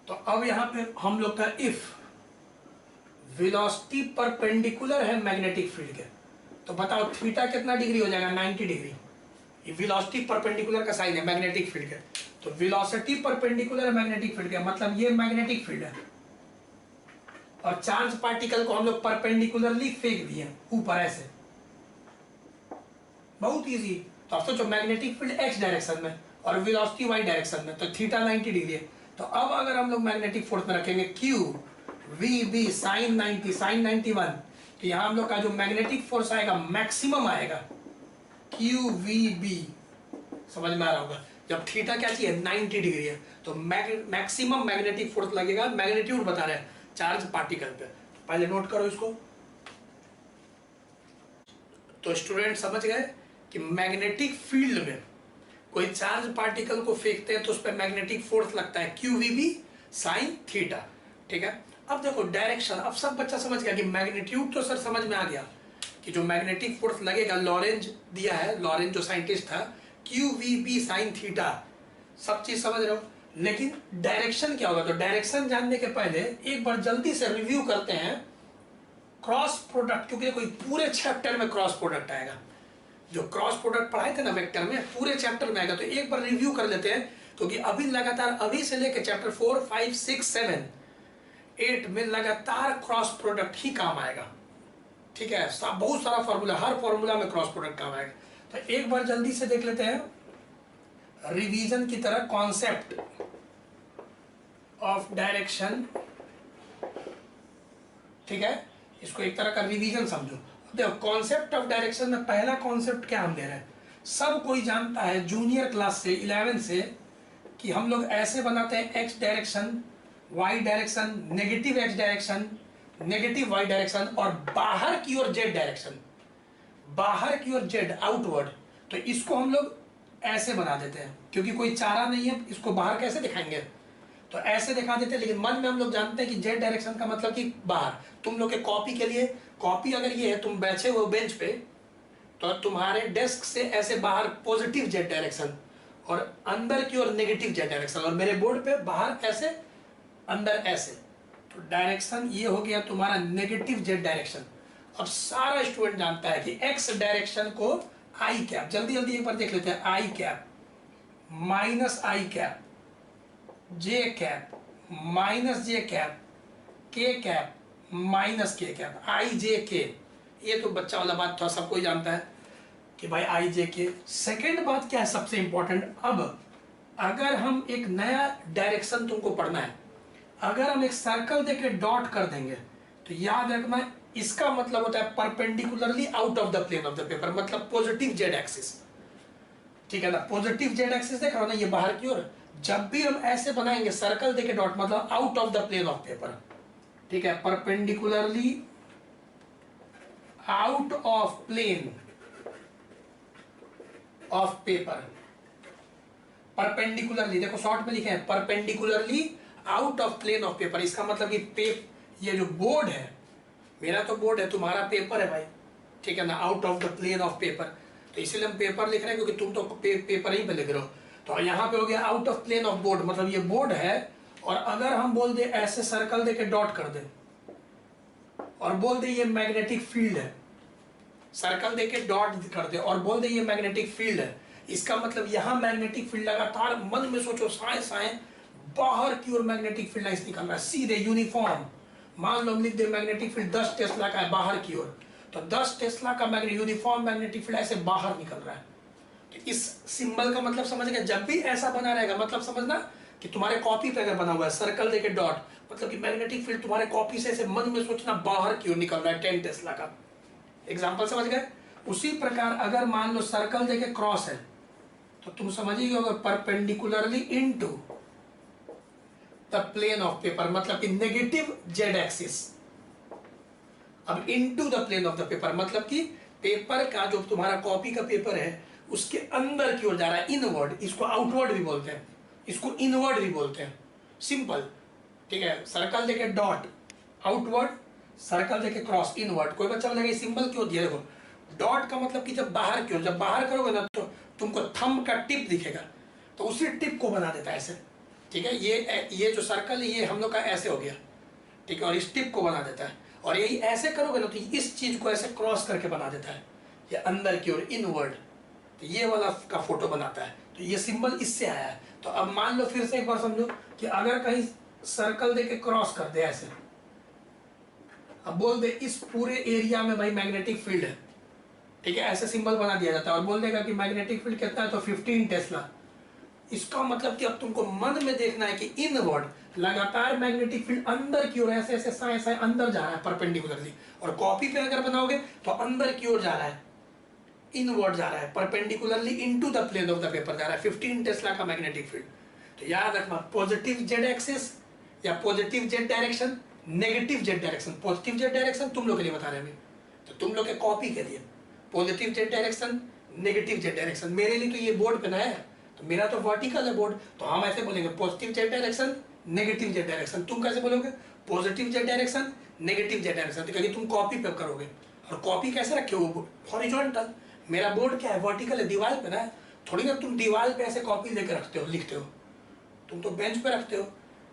तो अब यहां पे हम लोग का इफ वेलोसिटी परपेंडिकुलर है मैग्नेटिक फील्ड के, तो बताओ थीटा कितना डिग्री हो जाएगा, 90 डिग्री। ये वेलोसिटी परपेंडिकुलर का साइन है मैग्नेटिक फील्ड के, तो वेलोसिटी परपेंडिकुलर है मैग्नेटिक फील्ड के, मतलब ये मैग्नेटिक फील्ड है, और चार्ज पार्टिकल को हम लोग परपेंडिकुलरली फेंक दिए ऊपर ऐसे, बहुत इजी। तो अब सोचो मैग्नेटिक फील्ड x डायरेक्शन में और वेलोसिटी y डायरेक्शन में, तो थीटा 90 डिग्री है। तो अब अगर हम लोग मैग्नेटिक फोर्स में रखेंगे Q V B sine 90 sine 91, तो यहाँ हम लोग का जो मैग्नेटिक फोर्स आएगा मैक्सिमम आएगा Q V B, समझ में आ रहा होगा। जब थीटा क्या चाहिए, 90 डिग्री है, तो मैक्सिमम मैग्नेटिक फोर्स लगेगा, मैग्नीट्यूड बता रहे हैं चार्ज पार्टिकल पे। पहले नोट करो इसको। तो स्टूडेंट समझ गए कि मैग्नेटिक फील्ड में कोई चार्ज पार्टिकल को फेंकते हैं तो उस पर मैग्नेटिक फोर्स लगता है QVB, साइन थीटा। ठीक है, अब देखो डायरेक्शन, अब सब बच्चा समझ गया कि मैग्नीट्यूड तो सर समझ में आ गया कि जो मैग्नेटिक फोर्स लगेगा, लॉरेंज दिया है, लॉरेंज जो साइंटिस्ट था, Q V B sine theta, सब चीज समझ रहे हो। लेकिन डायरेक्शन क्या होगा? तो डायरेक्शन जानने के पहले एक बार जल्दी से रिव्यू करते हैं क्रॉस प्रोडक्ट, क्योंकि कोई पूरे चैप्टर में क्रॉस प्रोडक्ट आएगा। जो क्रॉस प्रोडक्ट पढ़ाए थे ना वेक्टर में, पूरे चैप्टर में आएगा, तो एक बार रिव्यू कर लेते हैं, क्योंकि अभी लगातार अभी से लेकर चैप्टर 4, 5, 6, 7, 8 में लगातार क्रॉस प्रोडक्ट ही काम आएगा। ठीक है, बहुत सारा फॉर्मूला, हर फॉर्मूला में क्रॉस प्रोडक्ट काम आएगा। तो एक बार जल्दी से देख लेते हैं रिवीजन की तरह कॉन्सेप्ट ऑफ डायरेक्शन। ठीक है, इसको एक तरह का रिवीजन समझो। देखो कॉन्सेप्ट ऑफ डायरेक्शन में पहला कॉन्सेप्ट क्या हम दे रहे हैं, सब कोई जानता है जूनियर क्लास से 11 से कि हम लोग ऐसे बनाते हैं X direction, Y direction, negative X direction, negative Y direction, और बाहर की ओर जेड डायरेक्शन, बाहर की ओर जेड आउटवर्ड। तो इसको हम लोग ऐसे बना देते हैं, क्योंकि कोई चारा नहीं है, इसको बाहर कैसे दिखाएंगे, तो ऐसे दिखा देते हैं। लेकिन मन में हम लोग जानते हैं कि जेड डायरेक्शन का मतलब कि बाहर। तुम लोग के कॉपी के लिए, कॉपी अगर ये है, तुम बैठे हो बेंच पे, तो तुम्हारे डेस्क से ऐसे बाहर पॉजिटिव जेड डायरेक्शन और अंदर की ओर नेगेटिव जेड डायरेक्शन, और मेरे बोर्ड पे बाहर ऐसे, अंदर ऐसे। तो डायरेक्शन ये हो गया तुम्हारा नेगेटिव जेड डायरेक्शन। अब सारा स्टूडेंट जानता है कि एक्स डायरेक्शन को आई कैप, जल्दी जल्दी एक बार देख लेते हैं, आई कैप माइनस आई कैप, जे कैप माइनस जे कैप, के कैप माइनस के कैप, आई जे के। ये तो बच्चा वाला बात था, सबको ही जानता है कि भाई आई जे के। सेकेंड बात क्या है सबसे इंपॉर्टेंट, अब अगर हम एक नया डायरेक्शन तुमको पढ़ना है, अगर हम एक सर्कल देके डॉट कर देंगे, तो याद रखना इसका मतलब होता है perpendicularly out of the plane of the paper, मतलब पॉजिटिव जेड एक्सिस। ठीक है ना, पॉजिटिव जेड एक्सिस देख रहा हो ना, ये बाहर की ओर। जब भी हम ऐसे बनाएंगे सर्कल देके डॉट, मतलब out of the plane of paper. ठीक है, perpendicularly out of plane of paper, perpendicularly, देखो शॉर्ट में लिखे हैं perpendicularly out of plane of paper. इसका मतलब कि ये जो बोर्ड है, मेरा तो बोर्ड है, तुम्हारा पेपर है भाई। ठीक है ना, out of the plane of paper, तो इसीलिए हम पेपर लिख रहे हैं, क्योंकि तुम तो पेपर ही पे लिख रहे हो। तो यहाँ पे हो गया out of plane of board, मतलब ये बोर्ड है, और अगर हम बोल दे ऐसे सर्कल देके डॉट कर दे और बोल दे ये मैग्नेटिक फील्ड है, सर्कल देके डॉट कर दे और बोल दे ये मैग्नेटिक फील्ड है, इसका मतलब यहाँ मैग्नेटिक फील्ड लगातार, मन में सोचो साए साए बाहर की ओर मैग्नेटिक फील्ड लाइंस निकल रहा है सीधे यूनिफॉर्म। मान लो हम लिख दे मैग्नेटिक फील्ड 10 टेस्ला का है बाहर की ओर, तो 10 टेस्ला का यूनिफॉर्म मैग्नेटिक फील्ड ऐसे बाहर निकल रहा है। तो इस सिंबल का मतलब समझ गया, जब भी ऐसा बना रहेगा मतलब समझना कि तुम्हारे कॉपी पे अगर बना हुआ है सर्कल देके डॉट, मतलब कि मैग्नेटिक फील्ड तुम्हारे कॉपी से ऐसे मन में सोचना बाहर की ओर निकल रहा है 10 टेस्ला का। एग्जांपल समझ गए। उसी प्रकार अगर मान लो सर्कल देके क्रॉस है, तो तुम समझिए perpendicularly into the plane of paper, मतलब कि नेगेटिव जेड एक्सिस। अब into the plane of the paper मतलब कि पेपर का जो तुम्हारा कॉपी का पेपर है उसके अंदर की ओर जा रहा है, इनवर्ड। इसको आउटवर्ड भी बोलते हैं, इसको इनवर्ड भी बोलते हैं, सिंपल। ठीक है, सर्कल देके डॉट आउटवर्ड, सर्कल देके क्रॉस इनवर्ड। कोई बच्चा बोलेगा सिंबल क्यों दिया, देखो डॉट का मतलब कि जब बाहर की ओर, जब बाहर करोगे ना तो तुमको थंब का टिप दिखेगा, तो उसी टिप को बना देता है ऐसे। ठीक है, ये जो सर्कल है ये हम लोग का ऐसे हो गया। ठीक है, और इस टिप को बना देता है, और यही ऐसे करोगे ना तो इस चीज को ऐसे क्रॉस करके बना देता है, ये अंदर की ओर इनवर्ड, तो ये वाला का फोटो बनाता है। तो ये सिंबल इससे आया है। तो अब मान लो फिर से एक बार समझो कि अगर कहीं सर्कल देके क्रॉस कर दे ऐसे, अब बोल दे इस पूरे एरिया में भाई मैग्नेटिक फील्ड है। ठीक है, ऐसे सिंबल बना दिया जाता है और बोल देगा कि मैग्नेटिक फील्ड कितना है, तो 15 टेस्ला। इसका मतलब कि अब तुमको मन में देखना है कि इनवर्ड लगातार मैग्नेटिक फील्ड अंदर की ओर ऐसे ऐसे साए साए अंदर जा रहा है परपेंडिकुलरली, और कॉपी पे अगर बनाओगे तो अंदर की ओर जा रहा है, इनवर्ड जा रहा है, perpendicularly into the plane of the paper जा रहा है 15 टेस्ला का मैग्नेटिक फील्ड। तो याद रखना पॉजिटिव जेड एक्सिस या positive Z direction, negative Z direction. Positive Z direction तुम लोग के लिए बता रहे हैं, तो तुम लोग के कॉपी के लिए positive Z direction, negative Z direction. मेरे लिए तो ये बोर्ड पे ना है, तो मेरा तो वर्टिकल है बोर्ड, तो हम ऐसे बोलेंगे positive Z direction, negative Z direction. तुम कैसे बोलोगे? Positive Z direction, negative Z direction. तो कहीं तुम कॉपी पे करोगे, और कॉपी कैसे रखे हो? हॉरिजॉन्टल। मेरा बोर्ड क्या है? वर्टिकल है, दीवार पे ना। थोड़ी ना तुम दीवार पे ऐसे कॉपी लेके रखते हो, लिखते हो, तुम तो बेंच पे रखते हो।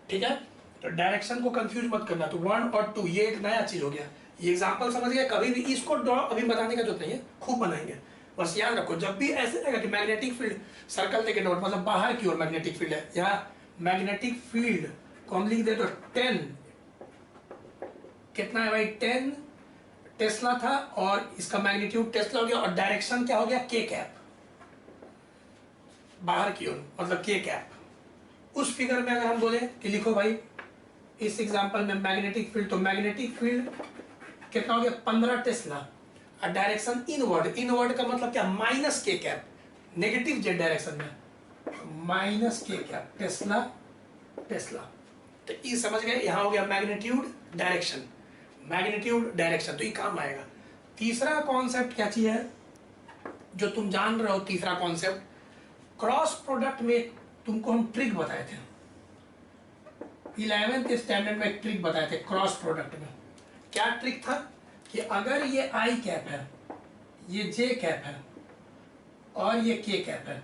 ठीक है, तो डायरेक्शन को कंफ्यूज मत करना। तो 1 और 2 ये एक नया चीज हो गया। ये एग्जांपल समझ गए? कभी भी इसको ड्रॉ अभी बताने का जरूरत नहीं है, खूब बनाएंगे। बस याद रखो, जब भी ऐसे रहेगा कि मैग्नेटिक फील्ड, सर्कल देके नोट, मतलब बाहर की ओर मैग्नेटिक फील्ड है, यहाँ मैग्नेटिक फील्ड को हम लिख दे तो 10, कितना है भाई? 10 टेस्ला था, और इसका मैग्नीट्यूड टेस्ला हो गया, और डायरेक्शन क्या हो गया? के कैप, बाहर की ओर, मतलब के कैप। उस फिगर में अगर हम बोले कि लिखो भाई इस एग्जांपल में मैग्नेटिक फील्ड, तो मैग्नेटिक फील्ड कितना हो गया? 15 टेस्ला, और डायरेक्शन इनवर्ड। इनवर्ड का मतलब क्या? माइनस के कैप, नेगेटिव जेड डायरेक्शन में माइनस के कैप, टेस्ला टेस्ला। तो ये समझ गए? यहां हो गया मैग्नीट्यूड डायरेक्शन, मैग्नीट्यूड डायरेक्शन, तो ये काम आएगा। तीसरा कॉन्सेप्ट क्या चीज है जो तुम जान रहे हो? तीसरा कॉन्सेप्ट, क्रॉस प्रोडक्ट में तुमको हम ट्रिक बताए थे 11th स्टैंडर्ड में। एक ट्रिक बताए थे क्रॉस प्रोडक्ट में। क्या ट्रिक था? कि अगर ये आई कैप है, ये जे कैप है, और ये के कैप है,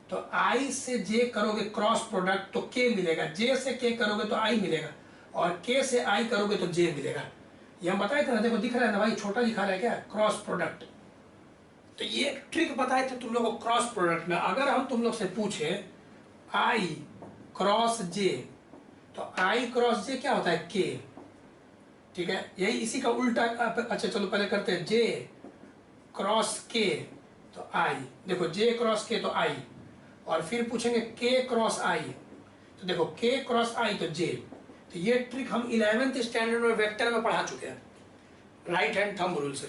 तो आई से जे करोगे क्रॉस प्रोडक्ट तो के मिलेगा, जे से के करोगे तो आई मिलेगा, और के से आई करोगे तो जे मिलेगा। ये हम बताए थे ना, देखो दिख रहा है ना भाई, छोटा दिखा रहा है क्या? Cross product. तो ये ट्रिक बताए थे तुम लोग को क्रॉस प्रोडक्ट में। अगर हम तुम लोग से पूछे आई क्रॉस जे, तो आई क्रॉस जे क्या होता है? के। ठीक है, यही इसी का उल्टा। अच्छा चलो पहले करते हैं, जे क्रॉस के तो आई, देखो जे क्रॉस के तो आई, और फिर पूछेंगे के क्रॉस आई, तो देखो के क्रॉस आई तो जे। तो ये ट्रिक हम 11th स्टैंडर्ड में वेक्टर में पढ़ा चुके हैं, राइट हैंड थंब रूल से।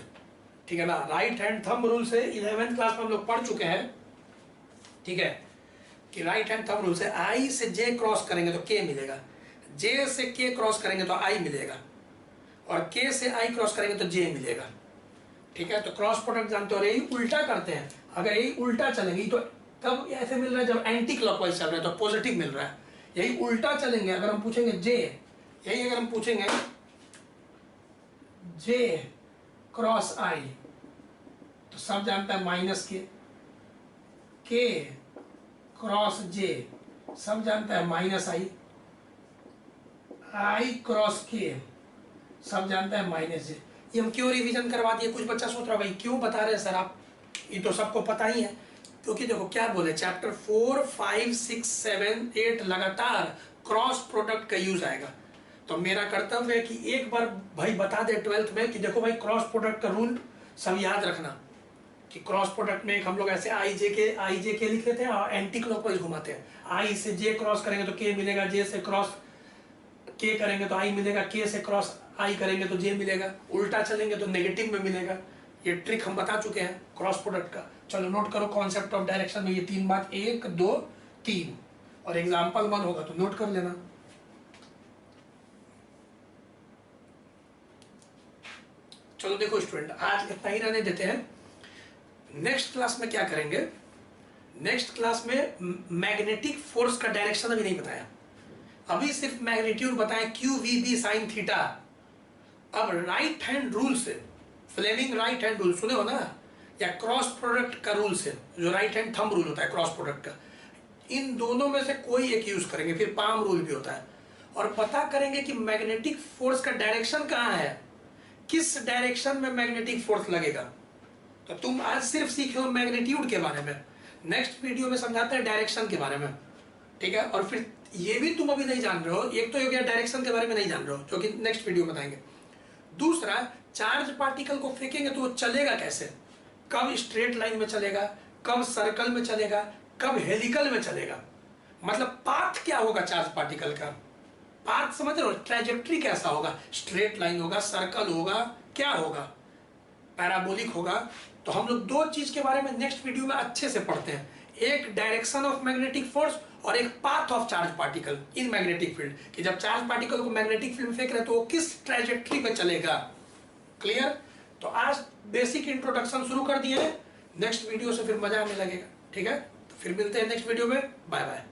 ठीक है ना, राइट हैंड थंब रूल से 11th क्लास में हम लोग पढ़ चुके हैं। ठीक है, कि राइट हैंड थंब रूल से आई से जे क्रॉस करेंगे तो के मिलेगा, जे से के क्रॉस करेंगे तो आई मिलेगा, और के से आई क्रॉस करेंगे तो जे मिलेगा। ठीक है, तो क्रॉस प्रोडक्ट जानते हो। यही उल्टा करते हैं, अगर यही उल्टा चलेंगे तो तब ऐसे मिल रहा है जब एंटी क्लॉकवाइज चल रहा है तो पॉजिटिव मिल रहा है। यही उल्टा चलेंगे, अगर हम पूछेंगे जे, यही अगर हम पूछेंगे जे क्रॉस आई, तो सब जानता है माइनस के क्रॉस जे सब जानता है माइनस आई क्रॉस के सब जानता है माइनस जे। ये हम क्यों रिवीजन करवा दिए? कुछ बच्चा सोच रहा भाई क्यों बता रहे हैं सर आप, ये तो सबको पता ही है। क्योंकि देखो क्या बोले, चैप्टर 4, 5, 6, 7, 8 लगातार क्रॉस प्रोडक्ट का यूज आएगा। तो मेरा कर्तव्य है कि एक बार भाई बता दे 12th में कि देखो भाई क्रॉस प्रोडक्ट का रूल सब याद रखना, कि क्रॉस प्रोडक्ट में हम लोग ऐसे आई जे के लिख लेते हैं और एंटी क्लॉकवाइज घुमाते हैं। आई से जे क्रॉस करेंगे तो के मिलेगा, जे से क्रॉस के करेंगे तो आई मिलेगा, के से क्रॉस आई करेंगे तो जे मिलेगा, उल्टा चलेंगे तो नेगेटिव में मिलेगा। ये ट्रिक हम बता चुके हैं क्रॉस प्रोडक्ट का। चलो नोट करो कॉन्सेप्ट ऑफ डायरेक्शन में ये 3 बात, 1, 2, 3, और एग्जाम्पल 1 होगा तो नोट कर लेना। चलो देखो स्टूडेंट, आज इतना ही रहने देते हैं। नेक्स्ट क्लास में क्या करेंगे? नेक्स्ट क्लास में मैग्नेटिक फोर्स का डायरेक्शन अभी नहीं बताया, अभी सिर्फ मैग्नीट्यूड बताया, Q V B sine theta. अब राइट हैंड रूल से, फ्लेमिंग राइट हैंड रूल सुने हो ना, या क्रॉस प्रोडक्ट का रूल से, जो राइट हैंड थंब रूल होता है क्रॉस प्रोडक्ट का, इन दोनों में से कोई एक यूज करेंगे। फिर पाम रूल भी होता है, और पता करेंगे कि मैग्नेटिक फोर्स का डायरेक्शन कहाँ है, किस डायरेक्शन में मैग्नेटिक फोर्स लगेगा। तो तुम आज सिर्फ सीखे हो मैग्नीट्यूड के बारे में, नेक्स्ट वीडियो में समझाते हैं डायरेक्शन के बारे में। ठीक है, और फिर ये भी तुम अभी नहीं जान रहे हो, एक तो हो गया डायरेक्शन के बारे में नहीं जान रहे हो, जो कि नेक्स्ट वीडियो में बताएंगे। दूसरा, चार्ज पार्टिकल को फेंकेंगे तो वो चलेगा कैसे, कब स्ट्रेट लाइन में चलेगा, कब सर्कल में चलेगा, कब हेलिकल में चलेगा, मतलब पाथ क्या होगा चार्ज पार्टिकल का, पाथ समझ रहे हो, ट्रैजेक्टरी कैसा होगा, स्ट्रेट लाइन होगा, सर्कल होगा, क्या होगा, पैराबोलिक होगा। तो हम लोग 2 चीज के बारे में नेक्स्ट वीडियो में अच्छे से पढ़ते हैं, एक डायरेक्शन ऑफ मैग्नेटिक फोर्स और एक path of charge particle in magnetic field, कि जब चार्ज पार्टिकल को मैग्नेटिक फील्ड में फेंक रहे तो वो किस ट्रैजेक्टरी पे चलेगा। क्लियर? तो आज बेसिक इंट्रोडक्शन शुरू कर दिए हैं, नेक्स्ट वीडियो से फिर मजा आने लगेगा। ठीक है, तो फिर मिलते हैं नेक्स्ट वीडियो में, बाय बाय।